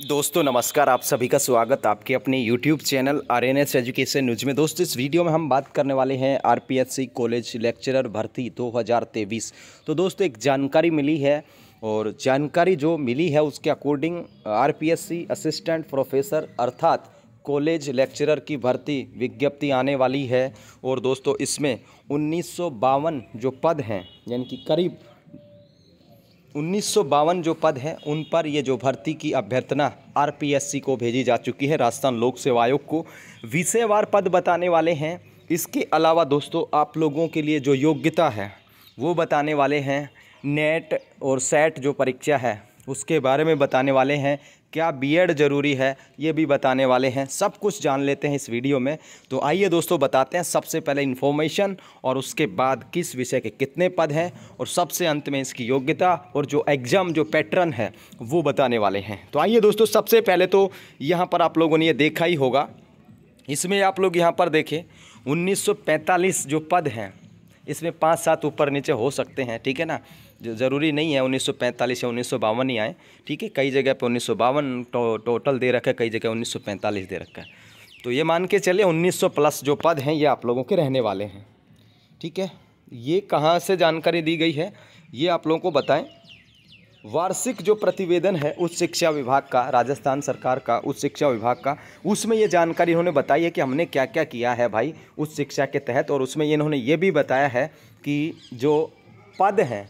दोस्तों नमस्कार, आप सभी का स्वागत आपके अपने YouTube channel RNS education news में। दोस्तों इस वीडियो में हम बात करने वाले हैं RPSC कॉलेज लेक्चरर भर्ती 2023। तो दोस्तों एक जानकारी मिली है और जानकारी जो मिली है उसके अकॉर्डिंग RPSC असिस्टेंट प्रोफेसर अर्थात कॉलेज लेक्चरर की भर्ती विज्ञप्ति आने वाली है। और दोस्तों इसमें 1952 जो पद हैं, यानी कि करीब 1952 जो पद हैं उन पर ये जो भर्ती की अभ्यर्थना RPSC को भेजी जा चुकी है, राजस्थान लोक सेवा आयोग को। विषयवार पद बताने वाले हैं। इसके अलावा दोस्तों आप लोगों के लिए जो योग्यता है वो बताने वाले हैं। नेट और सेट जो परीक्षा है उसके बारे में बताने वाले हैं। क्या बीएड ज़रूरी है ये भी बताने वाले हैं। सब कुछ जान लेते हैं इस वीडियो में। तो आइए दोस्तों बताते हैं सबसे पहले इन्फॉर्मेशन, और उसके बाद किस विषय के कितने पद हैं, और सबसे अंत में इसकी योग्यता और जो एग्ज़ाम जो पैटर्न है वो बताने वाले हैं। तो आइए दोस्तों, सबसे पहले तो यहाँ पर आप लोगों ने ये देखा ही होगा। इसमें आप लोग यहाँ पर देखें 1945 जो पद हैं इसमें 5-7 ऊपर नीचे हो सकते हैं, ठीक है ना। ज़रूरी नहीं है 1945 या 1952 ही आए, ठीक है। कई जगह पे 1952 टोटल दे रखा है, कई जगह 1945 दे रखा है। तो ये मान के चलिए 1900 प्लस जो पद हैं ये आप लोगों के रहने वाले हैं, ठीक है। ये कहाँ से जानकारी दी गई है ये आप लोगों को बताएं। वार्षिक जो प्रतिवेदन है उच्च शिक्षा विभाग का, राजस्थान सरकार का उच्च शिक्षा विभाग का, उसमें ये जानकारी इन्होंने बताई है कि हमने क्या क्या किया है भाई उच्च शिक्षा के तहत। और उसमें इन्होंने ये भी बताया है कि जो पद हैं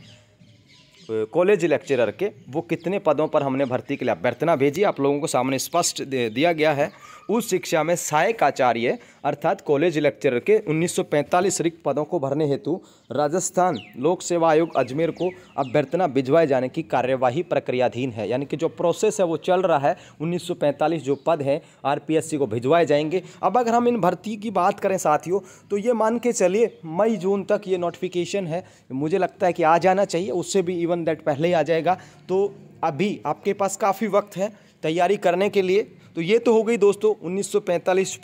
कॉलेज लेक्चरर के वो कितने पदों पर हमने भर्ती के लिए अभ्यर्थना भेजी, आप लोगों को सामने स्पष्ट दिया गया है। उस शिक्षा में सहायक आचार्य अर्थात कॉलेज लेक्चरर के 1945 रिक्त पदों को भरने हेतु राजस्थान लोक सेवा आयोग अजमेर को अभ्यर्थना भिजवाए जाने की कार्यवाही प्रक्रियाधीन है। यानी कि जो प्रोसेस है वो चल रहा है। 1945 जो पद है RPSC को भिजवाए जाएंगे। अब अगर हम इन भर्ती की बात करें साथियों तो ये मान के चलिए मई जून तक ये नोटिफिकेशन है। मुझे लगता है कि आ जाना चाहिए, उससे भी इवन दैट पहले ही आ जाएगा। तो अभी आपके पास काफ़ी वक्त है तैयारी करने के लिए। तो ये तो हो गई दोस्तों 1945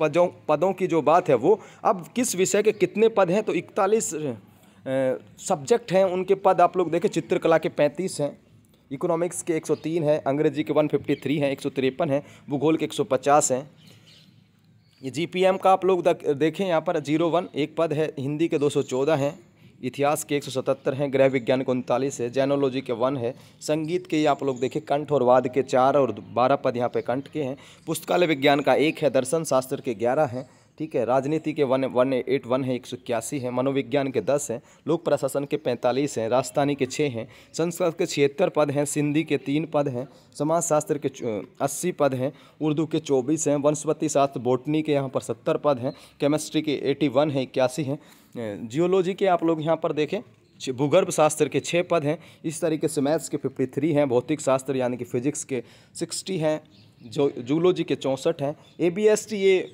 पदों की जो बात है वो। अब किस विषय के कितने पद हैं तो 41 सब्जेक्ट हैं, उनके पद आप लोग देखें। चित्रकला के 35 हैं, इकोनॉमिक्स के 103 हैं, अंग्रेजी के 153 हैं, 153 हैं, भूगोल के 150 हैं। ये GPM का आप लोग देखें यहाँ पर 01 एक पद है, हिंदी के 214 हैं, इतिहास के 177 हैं, गृह विज्ञान के 39 है, जैनोलॉजी के 1 है, संगीत के आप लोग देखें कंठ और वाद के 4 और 12 पद यहाँ पे कंठ के हैं, पुस्तकालय विज्ञान का 1 है, दर्शन शास्त्र के 11 हैं, ठीक है, राजनीति के 181 है, 181 है, मनोविज्ञान के 10 हैं, लोक प्रशासन के 45 हैं, राजस्थानी के 6 हैं, संस्कृत के 76 पद हैं, सिंधी के 3 पद हैं, समाजशास्त्र के 80 पद हैं, उर्दू के 24 हैं, वनस्पति शास्त्र बोटनी के यहाँ पर 70 पद हैं, केमिस्ट्री के 81 हैं, 81 हैं, जियोलॉजी के आप लोग यहाँ पर देखें भूगर्भ शास्त्र के 6 पद हैं। इस तरीके से मैथ्स के 53 हैं, भौतिक शास्त्र यानी कि फिजिक्स के 60 हैं, जूलॉजी के 64 हैं, ABST ये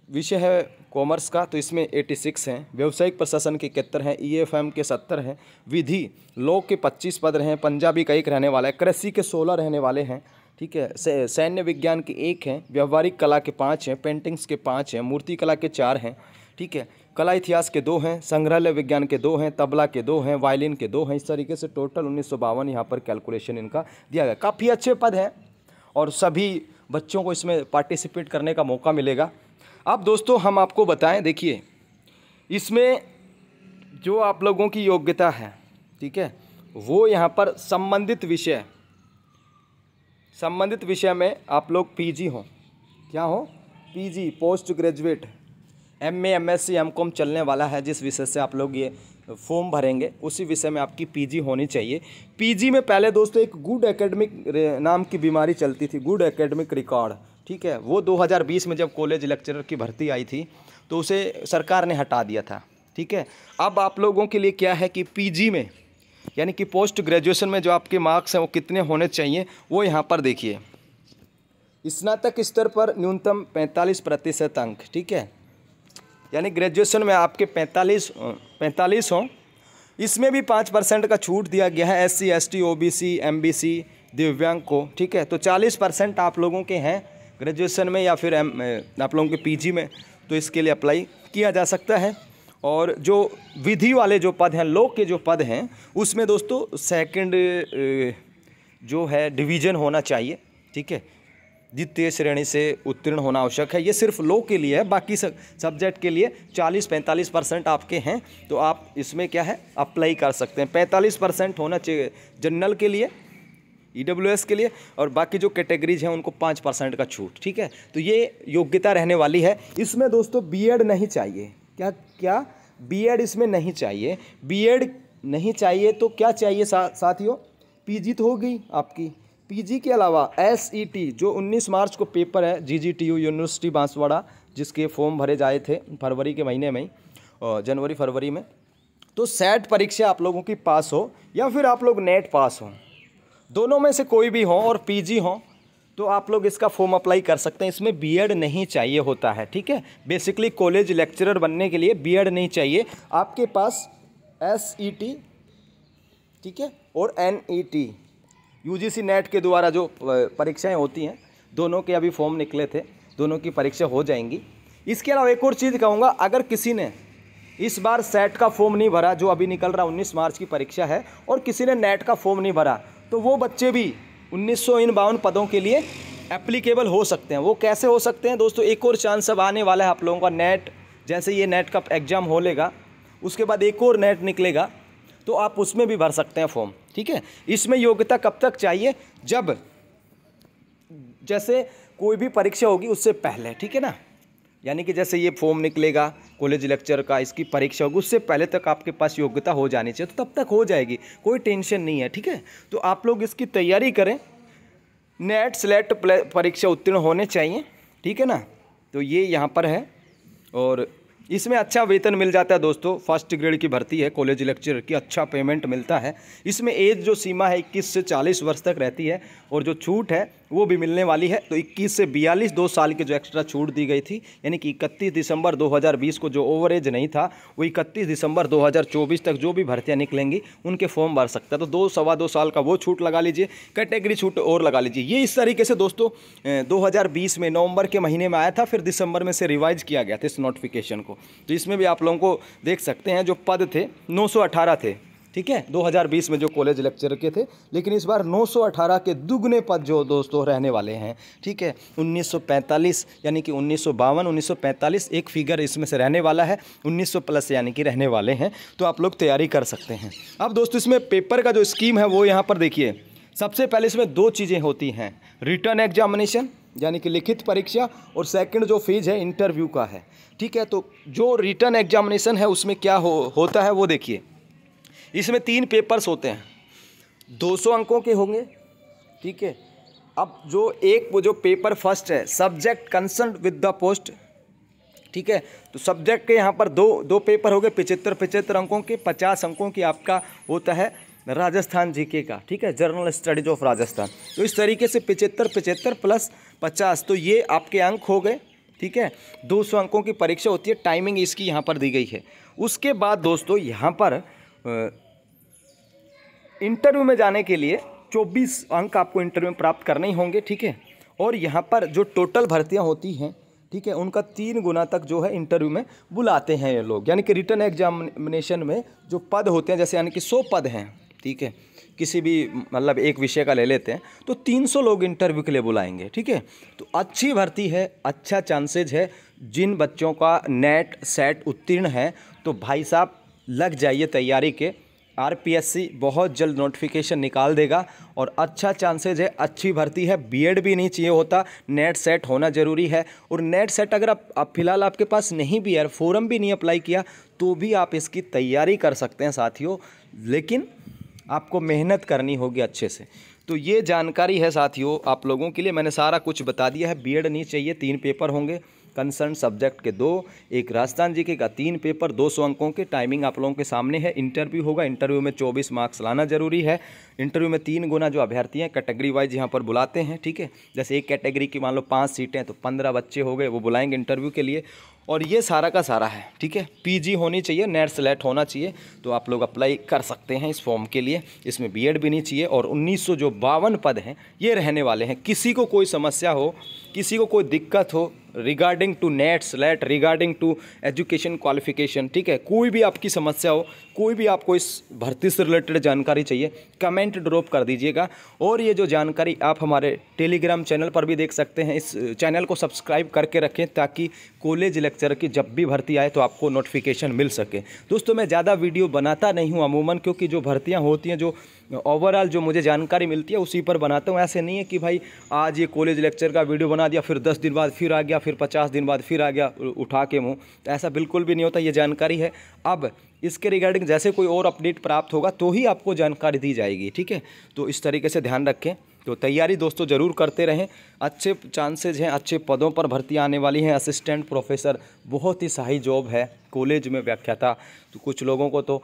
विषय है कॉमर्स का तो इसमें 86 हैं, व्यावसायिक प्रशासन के 71 हैं, EFM के 70 हैं, विधि लॉ के 25 पद हैं, पंजाबी का 1 रहने वाला है, कृषि के 16 रहने वाले हैं, ठीक है, सैन्य विज्ञान के 1 हैं, व्यवहारिक कला के 5 हैं, पेंटिंग्स के 5 हैं, मूर्ति कला के 4 हैं, ठीक है, कला इतिहास के 2 हैं, संग्रहालय विज्ञान के 2 हैं, तबला के 2 हैं, वायलिन के 2 हैं। इस तरीके से टोटल 1952 यहाँ पर कैलकुलेशन इनका दिया गया। काफ़ी अच्छे पद हैं और सभी बच्चों को इसमें पार्टिसिपेट करने का मौका मिलेगा। अब दोस्तों हम आपको बताएं, देखिए इसमें जो आप लोगों की योग्यता है, ठीक है, वो यहाँ पर संबंधित विषय में आप लोग PG हों, क्या हो PG post graduate, MA MSc MCOM चलने वाला है। जिस विषय से आप लोग ये फॉर्म भरेंगे उसी विषय में आपकी PG होनी चाहिए। PG में पहले दोस्तों एक गुड एकेडमिक नाम की बीमारी चलती थी, गुड एकेडमिक रिकॉर्ड, ठीक है, वो 2020 में जब कॉलेज लेक्चरर की भर्ती आई थी तो उसे सरकार ने हटा दिया था, ठीक है। अब आप लोगों के लिए क्या है कि PG में यानी कि पोस्ट ग्रेजुएशन में जो आपके मार्क्स हैं वो कितने होने चाहिए वो यहाँ पर देखिए। स्नातक स्तर पर न्यूनतम 45% अंक, ठीक है, यानी ग्रेजुएशन में आपके 45 हों। इसमें भी 5% का छूट दिया गया है SC ST OBC MBC दिव्यांग को, ठीक है। तो 40% आप लोगों के हैं ग्रेजुएशन में या फिर आप लोगों के PG में, तो इसके लिए अप्लाई किया जा सकता है। और जो विधि वाले जो पद हैं, लॉ के जो पद हैं, उसमें दोस्तों सेकंड जो है डिवीज़न होना चाहिए, ठीक है। द्वितीय श्रेणी से उत्तीर्ण होना आवश्यक है। ये सिर्फ लॉ के लिए है, बाकी सब्जेक्ट के लिए 40-45% आपके हैं तो आप इसमें क्या है अप्लाई कर सकते हैं। 45% होना चाहिए जनरल के लिए, EWS के लिए, और बाकी जो कैटेगरीज हैं उनको 5% का छूट, ठीक है। तो ये योग्यता रहने वाली है। इसमें दोस्तों बीएड नहीं चाहिए। क्या बीएड इसमें नहीं चाहिए। बीएड नहीं चाहिए तो क्या चाहिए साथियों, पीजी तो हो गई आपकी। पीजी के अलावा SET जो 19 मार्च को पेपर है, GGTU यूनिवर्सिटी बांसवाड़ा, जिसके फॉर्म भरे जाए थे फरवरी के महीने में ही, जनवरी फरवरी में, तो सेट परीक्षा आप लोगों की पास हो या फिर आप लोग नेट पास हो, दोनों में से कोई भी हो और पीजी हो तो आप लोग इसका फॉर्म अप्लाई कर सकते हैं। इसमें बीएड नहीं चाहिए होता है, ठीक है। बेसिकली कॉलेज लेक्चरर बनने के लिए बीएड नहीं चाहिए। आपके पास SET, ठीक है, और NET UGC नेट के द्वारा जो परीक्षाएं होती हैं, दोनों के अभी फॉर्म निकले थे, दोनों की परीक्षा हो जाएंगी। इसके अलावा एक और चीज़ कहूँगा, अगर किसी ने इस बार सेट का फॉर्म नहीं भरा, जो अभी निकल रहा 19 मार्च की परीक्षा है, और किसी ने नेट का फॉर्म नहीं भरा, तो वो बच्चे भी 1952 पदों के लिए एप्लीकेबल हो सकते हैं। वो कैसे हो सकते हैं दोस्तों, एक और चांस अब आने वाला है आप लोगों का। नेट, जैसे ये नेट का एग्ज़ाम हो लेगा, उसके बाद एक और नेट निकलेगा तो आप उसमें भी भर सकते हैं फॉर्म, ठीक है। इसमें योग्यता कब तक चाहिए, जब जैसे कोई भी परीक्षा होगी उससे पहले, ठीक है ना। यानी कि जैसे ये फॉर्म निकलेगा कॉलेज लेक्चर का, इसकी परीक्षा होगी, उससे पहले तक आपके पास योग्यता हो जानी चाहिए, तो तब तक हो जाएगी, कोई टेंशन नहीं है, ठीक है। तो आप लोग इसकी तैयारी करें, नेट स्लेट परीक्षा उत्तीर्ण होने चाहिए, ठीक है ना। तो ये यहाँ पर है, और इसमें अच्छा वेतन मिल जाता है दोस्तों। फर्स्ट ग्रेड की भर्ती है कॉलेज लेक्चरर की, अच्छा पेमेंट मिलता है। इसमें एज जो सीमा है 21 से 40 वर्ष तक रहती है, और जो छूट है वो भी मिलने वाली है। तो 21 से 42 2 साल की जो एक्स्ट्रा छूट दी गई थी, यानी कि 31 दिसंबर 2020 को जो ओवर एज नहीं था, वो 31 दिसंबर 2024 तक जो भी भर्तियाँ निकलेंगी उनके फॉर्म भर सकता है। तो 2-2.25 साल का वो छूट लगा लीजिए, कैटेगरी छूट और लगा लीजिए। ये इस तरीके से दोस्तों 2020 में नवंबर के महीने में आया था, फिर दिसंबर में से रिवाइज किया गया था इस नोटिफिकेशन को। तो इसमें भी आप लोगों को देख सकते हैं, जो पद थे 918 थे, ठीक है, 2020 में जो कॉलेज लेक्चरर के थे, लेकिन इस बार 918 के दुगने पद जो दोस्तों रहने वाले हैं, ठीक है। 1945 यानी कि 1952 1945 एक फिगर इसमें से रहने वाला है, 1900 प्लस यानी कि रहने वाले हैं। तो आप लोग तैयारी कर सकते हैं। अब दोस्तों इसमें पेपर का जो स्कीम है वो यहाँ पर देखिए। सबसे पहले इसमें 2 चीज़ें होती हैं, रिटन एग्जामिनेशन यानी कि लिखित परीक्षा, और सेकंड जो फेज है इंटरव्यू का है, ठीक है। तो जो रिटन एग्जामिनेशन है उसमें क्या होता है वो देखिए। इसमें 3 पेपर्स होते हैं, 200 अंकों के होंगे, ठीक है। अब जो पेपर फर्स्ट है, subject concern with the post, ठीक है। तो सब्जेक्ट के यहाँ पर दो पेपर हो गए 75 अंकों के, 50 अंकों की आपका होता है राजस्थान जीके का, ठीक है, जनरल स्टडीज ऑफ राजस्थान। तो इस तरीके से 75 प्लस 50, तो ये आपके अंक हो गए, ठीक है। 200 अंकों की परीक्षा होती है, टाइमिंग इसकी यहाँ पर दी गई है। उसके बाद दोस्तों यहाँ पर इंटरव्यू में जाने के लिए 24 अंक आपको इंटरव्यू में प्राप्त करने ही होंगे, ठीक है। और यहाँ पर जो टोटल भर्तियाँ होती हैं, ठीक है, उनका 3 गुना तक जो है इंटरव्यू में बुलाते हैं ये लोग। यानी कि रिटन एग्जामिनेशन में जो पद होते हैं, जैसे यानी कि 100 पद हैं, ठीक है, किसी भी मतलब एक विषय का ले लेते हैं, तो 300 लोग इंटरव्यू के लिए बुलाएंगे, ठीक है। तो अच्छी भर्ती है, अच्छा चांसेज है। जिन बच्चों का नेट सेट उत्तीर्ण है तो भाई साहब लग जाइए तैयारी के। RPSC बहुत जल्द नोटिफिकेशन निकाल देगा और अच्छा चांसेज है, अच्छी भर्ती है। बीएड भी नहीं चाहिए होता, नेट सेट होना ज़रूरी है। और नेट सेट अगर आप फिलहाल आपके पास नहीं भी है, फॉर्म भी नहीं अप्लाई किया, तो भी आप इसकी तैयारी कर सकते हैं साथियों, लेकिन आपको मेहनत करनी होगी अच्छे से। तो ये जानकारी है साथियों आप लोगों के लिए, मैंने सारा कुछ बता दिया है। बीएड नहीं चाहिए, 3 पेपर होंगे, कंसर्न सब्जेक्ट के 2, एक राजस्थान जीके का 3 पेपर, 200 अंकों के। टाइमिंग आप लोगों के सामने है। इंटरव्यू होगा, इंटरव्यू में 24 मार्क्स लाना जरूरी है। इंटरव्यू में 3 गुना जो अभ्यर्थी हैं कैटेगरी वाइज यहाँ पर बुलाते हैं, ठीक है। जैसे एक कैटेगरी की मान लो 5 सीटें, तो 15 बच्चे हो गए, वो बुलाएंगे इंटरव्यू के लिए। और ये सारा का सारा है, ठीक है। पीजी होनी चाहिए, नेट सेलेक्ट होना चाहिए, तो आप लोग अप्लाई कर सकते हैं इस फॉर्म के लिए। इसमें बीएड भी नहीं चाहिए। और 1952 पद हैं ये रहने वाले हैं। किसी को कोई समस्या हो, किसी को कोई दिक्कत हो regarding to NET select, regarding to education qualification, ठीक है, कोई भी आपकी समस्या हो, कोई भी आपको इस भर्ती से रिलेटेड जानकारी चाहिए, कमेंट कमेंट ड्रॉप कर दीजिएगा। और ये जो जानकारी आप हमारे टेलीग्राम चैनल पर भी देख सकते हैं। इस चैनल को सब्सक्राइब करके रखें ताकि कॉलेज लेक्चर की जब भी भर्ती आए तो आपको नोटिफिकेशन मिल सके। दोस्तों मैं ज़्यादा वीडियो बनाता नहीं हूँ अमूमन, क्योंकि जो भर्तियाँ होती हैं, जो ओवरऑल जो मुझे जानकारी मिलती है उसी पर बनाता हूँ। ऐसे नहीं है कि भाई आज ये कॉलेज लेक्चर का वीडियो बना दिया, फिर 10 दिन बाद फिर आ गया, फिर 50 दिन बाद फिर आ गया उठा के मुँह, तो ऐसा बिल्कुल भी नहीं होता। ये जानकारी है। अब इसके रिगार्डिंग जैसे कोई और अपडेट प्राप्त होगा तो ही आपको जानकारी दी जाएगी, ठीक है। तो इस तरीके से ध्यान रखें। तो तैयारी दोस्तों ज़रूर करते रहें। अच्छे चांसेज हैं, अच्छे पदों पर भर्ती आने वाली हैं। असिस्टेंट प्रोफेसर बहुत ही सही जॉब है, कॉलेज में व्याख्याता। तो कुछ लोगों को तो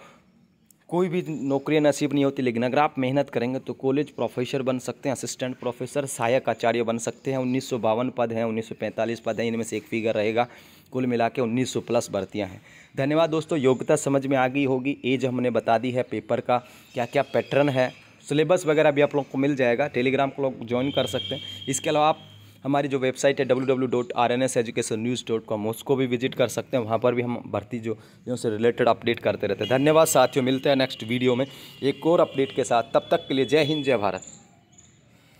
कोई भी नौकरी नसीब नहीं होती, लेकिन अगर आप मेहनत करेंगे तो कॉलेज प्रोफेसर बन सकते हैं, असिस्टेंट प्रोफेसर, सहायक आचार्य बन सकते हैं। 1952 पद हैं, 1945 पद हैं, इनमें से एक फिगर रहेगा। कुल मिला के 1900 प्लस भर्तियाँ हैं। धन्यवाद दोस्तों। योग्यता समझ में आ गई होगी, एज हमने बता दी है, पेपर का क्या क्या पैटर्न है, सिलेबस वगैरह भी आप लोग को मिल जाएगा। टेलीग्राम को लोग ज्वाइन कर सकते हैं। इसके अलावा आप हमारी जो वेबसाइट है www.rnseducationnews.com उसको भी विजिट कर सकते हैं। वहाँ पर भी हम भर्ती जो से रिलेटेड अपडेट करते रहते हैं। धन्यवाद साथियों, मिलते हैं नेक्स्ट वीडियो में एक और अपडेट के साथ। तब तक के लिए जय हिंद, जय भारत।